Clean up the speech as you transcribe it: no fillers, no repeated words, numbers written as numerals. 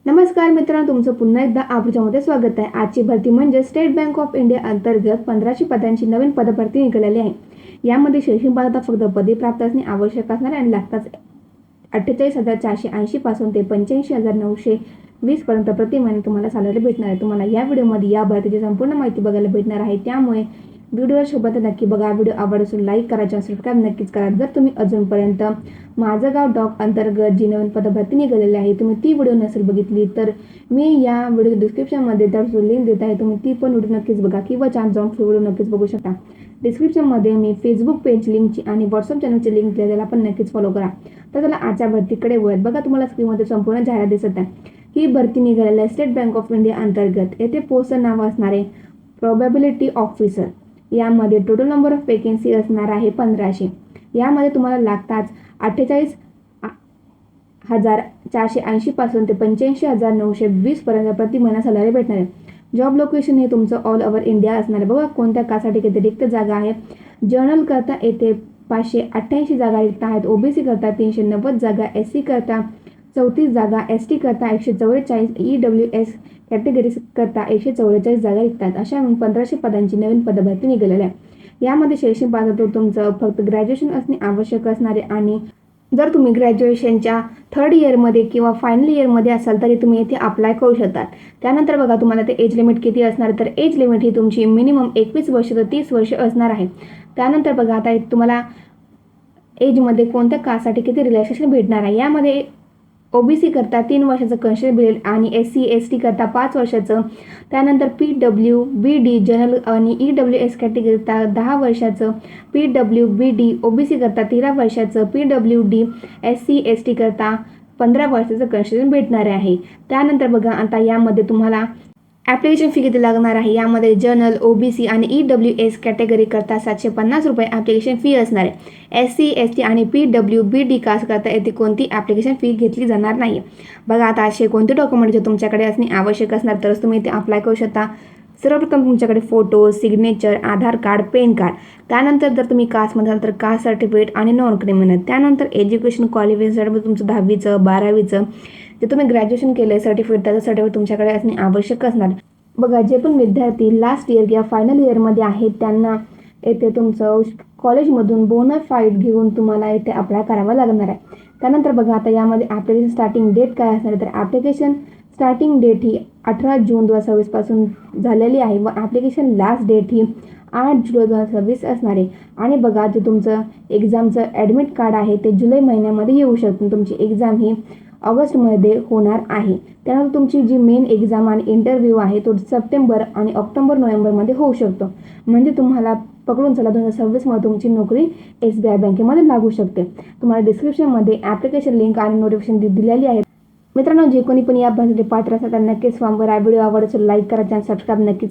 नमस्कार मित्रांनो, तुमचं पुन्हा एकदा आवर्जून स्वागत आहे। आजची भरती म्हणजे स्टेट बँक ऑफ इंडिया अंतर्गत 1500 पदांची नवीन पदभरती निघालेली आहे। यामध्ये शैक्षणिक पात्रता फक्त पदवी प्राप्त असणे आवश्यक असणार आणि लागतात 48,480 पासून ते 85,920 पर्यंत प्रति महिने तुम्हाला सॅलरी भेटणार आहे। तुम्हाला या व्हिडिओमध्ये या भरतीची संपूर्ण माहिती बघायला भेटणार आहे, त्यामुळे व्हिडिओला सोबत नक्की बघा। व्हिडिओ आवडल्यास लाईक करा, चॅनल सबस्क्राईब नक्कीच करा। जर तुम्ही अजूनपर्यंत माझं गाव डॉक अंतर्गत जी नवीन पदभरती निघालेली आहे तुम्ही ती व्हिडिओ नसेल बघितली तर मी या व्हिडिओ डिस्क्रिप्शनमध्ये त्याची लिंक देत आहे, तुम्ही ती पण व्हिडिओ नक्कीच बघा किंवा चॅनल जाऊन व्हिडिओ नक्कीच बघू शकता। डिस्क्रिप्शनमध्ये मी फेसबुक पेज लिंकची आणि व्हॉट्सअप चॅनलची लिंक दिलेला पण नक्कीच फॉलो करा। तर चला आजच्या भरतीकडे वळूयात। बघा, तुम्हाला स्क्रीनमध्ये संपूर्ण जाहिरात दिसत आहे। ही भरती निघालेली आहे स्टेट बँक ऑफ इंडिया अंतर्गत। येथे पोस्टचं नाव असणार आहे प्रोबॅबिलिटी ऑफिसर। यामध्ये टोटल नंबर ऑफ वेकेन्सी असणार आहे 1500। यामध्ये तुम्हाला लागतात 48,480 पासून ते 85,920 पर्यंत प्रति महिना सॅलरी भेटणार आहे। जॉब लोकेशन हे तुमचं ऑल ओव्हर इंडिया असणार आहे। बघा कोणत्या कासाठी किती रिक्त जागा आहे। जनरल करता येथे 588 जागा रिक्त आहेत, ओबीसी करता 390 जागा, एससी करता 34 जागा, एसटी करता 144, ईडब्ल्यूएस कॅटेगरी करता 144 जागा रिक्त आहेत। अशा 1500 पदांची नवीन पदभरती निघालेली आहे। यामध्ये शैक्षणिक पात्रता तुमचं फक्त ग्रॅज्युएशन असणे आवश्यक असणारे आणि जर तुम्ही ग्रॅज्युएशनच्या 3rd इयरमध्ये किंवा फायनल इयरमध्ये असाल तरी तुम्ही येथे अप्लाय करू शकता। त्यानंतर बघा तुम्हाला ते एज लिमिट किती असणार, तर एज लिमिट ही तुमची मिनिमम 21 वर्ष ते 30 वर्ष असणार आहे। त्यानंतर बघा आता तुम्हाला एजमध्ये कोणत्या कास्टसाठी किती रिलॅक्सेशन भेटणार आहे। यामध्ये ओबीसी करता 3 वर्षाचं कन्सेशन मिळेल आणि एससी एसटी करता 5 वर्षाचं, त्यानंतर PWBD जनरल आणि ईडब्ल्यूएस कॅटेगरी करता 10 वर्षाचं, PWBD ओबीसी करता 13 वर्षाचं, PWD एससी एसटी करता 15 वर्षाचं कन्सेशन भेटणार आहे। त्यानंतर बघा आता यामध्ये तुम्हाला ॲप्लिकेशन फी किती लागणार आहे। यामध्ये जनरल ओबीसी आणि ईडब्ल्यूएस कॅटेगरी करता 750 रुपये ॲप्लिकेशन फी असणार आहे। एससी एसटी आणि PWBD कास्ट करता येथे कोणती ॲप्लिकेशन फी घेतली जाणार नाही। बघा आता असे कोणते डॉक्युमेंट जे तुमच्याकडे असणे आवश्यक असणार तरच तुम्ही इथे अप्लाय करू शकता। सर्वप्रथम तुमच्याकडे फोटो, सिग्नेचर, आधार कार्ड, पॅन कार्ड, त्यानंतर जर तुम्ही कास्टमध्ये असाल तर कास्ट सर्टिफिकेट आणि नॉन क्रिमिनल, त्यानंतर एज्युकेशन क्वालिफिकेशन तुमचं 10वीचं 12वीचं जे तुम्ही ग्रॅज्युएशन केलं आहे सर्टिफिकेट त्याचं सर्टिफिकेट तुमच्याकडे असणे आवश्यक असणार। बघा जे पण विद्यार्थी लास्ट इयर किंवा फायनल इयरमध्ये आहेत त्यांना येथे तुमचं कॉलेजमधून बोनाफाईड घेऊन तुम्हाला येथे अप्लाय करावा लागणार आहे। त्यानंतर बघा आता यामध्ये ॲप्लिकेशन स्टार्टिंग डेट काय असणार आहे, तर ॲप्लिकेशन स्टार्टिंग डेट ही 18 जून 2026 पासून झालेली आहे व ॲप्लिकेशन लास्ट डेट ही 8 जुलै 2026 असणार आहे। आणि बघा जे तुमचं एक्झामचं ॲडमिट कार्ड आहे ते जुलै महिन्यामध्ये येऊ शकतं। तुमची एक्झाम ही ऑगस्टमध्ये होणार आहे। त्यानंतर तुमची जी मेन एक्झाम आणि इंटरव्ह्यू आहे तो सप्टेंबर आणि ऑक्टोबर नोव्हेंबरमध्ये होऊ शकतो। म्हणजे तुम्हाला पकडून चला 2026मध्ये तुमची नोकरी SBI बँकेमध्ये लागू शकते। तुम्हाला डिस्क्रिप्शनमध्ये ॲप्लिकेशन लिंक आणि नोटिफिकेशन दिलेली आहे। मित्रांनो, जे कोणी पण या भरतीसाठी पात्र असतात त्यांना नक्कीच फॉर्म भरा। व्हिडिओ आवडला तर लाईक करा, चॅनल सबस्क्राईब नक्कीच